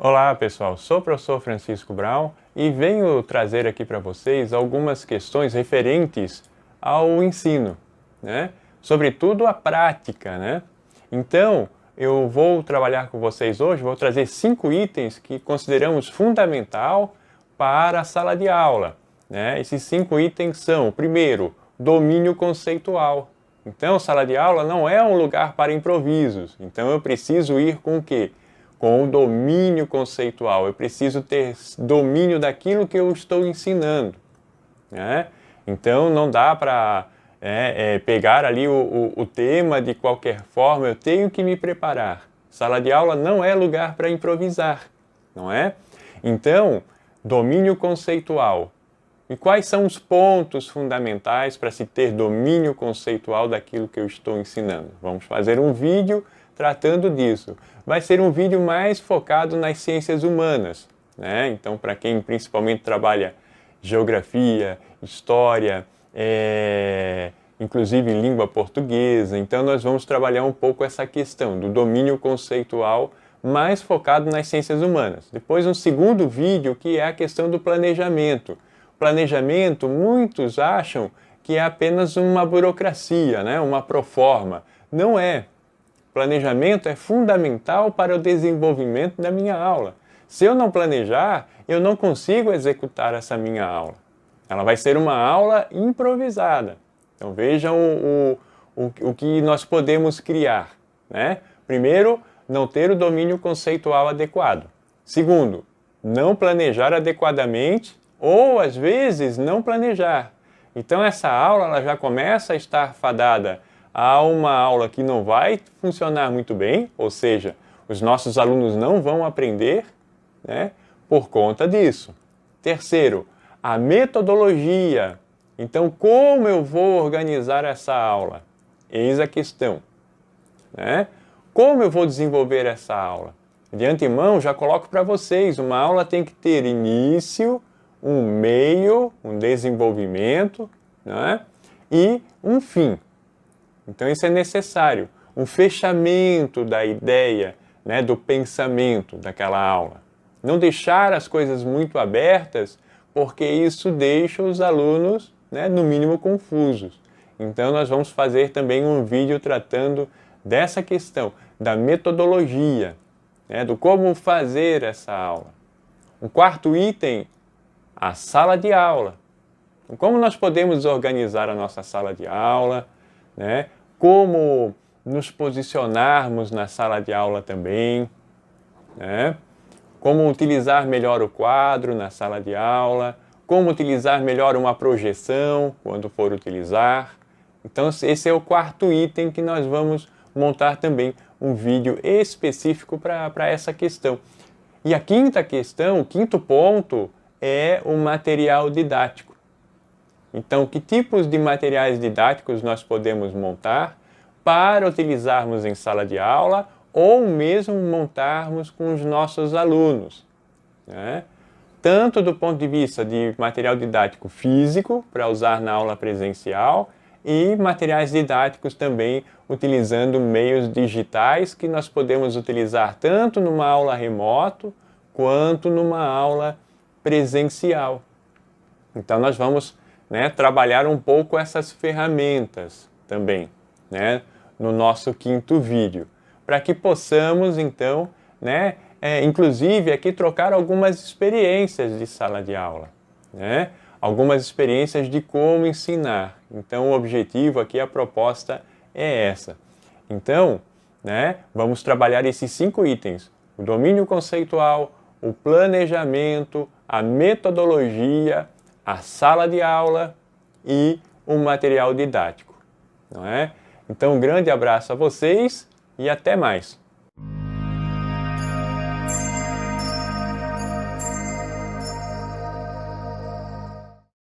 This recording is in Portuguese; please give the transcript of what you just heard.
Olá pessoal, sou o professor Francisco Brown e venho trazer aqui para vocês algumas questões referentes ao ensino, né? Sobretudo a prática, né? Então, eu vou trabalhar com vocês hoje, vou trazer 5 itens que consideramos fundamental para a sala de aula, né? Esses 5 itens são, primeiro, domínio conceitual. Então, sala de aula não é um lugar para improvisos, então eu preciso ir com o quê? Com o domínio conceitual, eu preciso ter domínio daquilo que eu estou ensinando, né? Então não dá para pegar ali o tema de qualquer forma, eu tenho que me preparar. Sala de aula não é lugar para improvisar, não é? Então, domínio conceitual. E quais são os pontos fundamentais para se ter domínio conceitual daquilo que eu estou ensinando? Vamos fazer um vídeo tratando disso. Vai ser um vídeo mais focado nas ciências humanas, né? Então, para quem principalmente trabalha geografia, história, inclusive língua portuguesa, então nós vamos trabalhar um pouco essa questão do domínio conceitual mais focado nas ciências humanas. Depois um segundo vídeo que é a questão do planejamento. Planejamento, muitos acham que é apenas uma burocracia, né? Uma proforma. Não é. Planejamento é fundamental para o desenvolvimento da minha aula. Se eu não planejar, eu não consigo executar essa minha aula. Ela vai ser uma aula improvisada. Então vejam o que nós podemos criar, né? Primeiro, não ter o domínio conceitual adequado. Segundo, não planejar adequadamente ou, às vezes, não planejar. Então essa aula ela já começa a estar fadada a uma aula que não vai funcionar muito bem, ou seja, os nossos alunos não vão aprender, né, por conta disso. Terceiro, a metodologia. Então, como eu vou organizar essa aula? Eis a questão, né? Como eu vou desenvolver essa aula? De antemão, já coloco para vocês, uma aula tem que ter início, um meio, um desenvolvimento, né, e um fim. Então isso é necessário, um fechamento da ideia, né, do pensamento daquela aula. Não deixar as coisas muito abertas, porque isso deixa os alunos, né, no mínimo confusos. Então nós vamos fazer também um vídeo tratando dessa questão, da metodologia, né, do como fazer essa aula. Um quarto item, a sala de aula. Como nós podemos organizar a nossa sala de aula, né? Como nos posicionarmos na sala de aula também, né? Como utilizar melhor o quadro na sala de aula, como utilizar melhor uma projeção quando for utilizar. Então esse é o quarto item que nós vamos montar também um vídeo específico para essa questão. E a quinta questão, o quinto ponto é o material didático. Então, que tipos de materiais didáticos nós podemos montar para utilizarmos em sala de aula ou mesmo montarmos com os nossos alunos, né? Tanto do ponto de vista de material didático físico, para usar na aula presencial, e materiais didáticos também utilizando meios digitais que nós podemos utilizar tanto numa aula remoto quanto numa aula presencial. Então nós vamos, né, trabalhar um pouco essas ferramentas também, né, no nosso quinto vídeo, para que possamos então, né, inclusive aqui trocar algumas experiências de sala de aula, né, algumas experiências de como ensinar. Então o objetivo aqui, a proposta é essa. Então, né, vamos trabalhar esses 5 itens: o domínio conceitual, o planejamento, a metodologia, a sala de aula e o material didático, não é? Então, um grande abraço a vocês e até mais!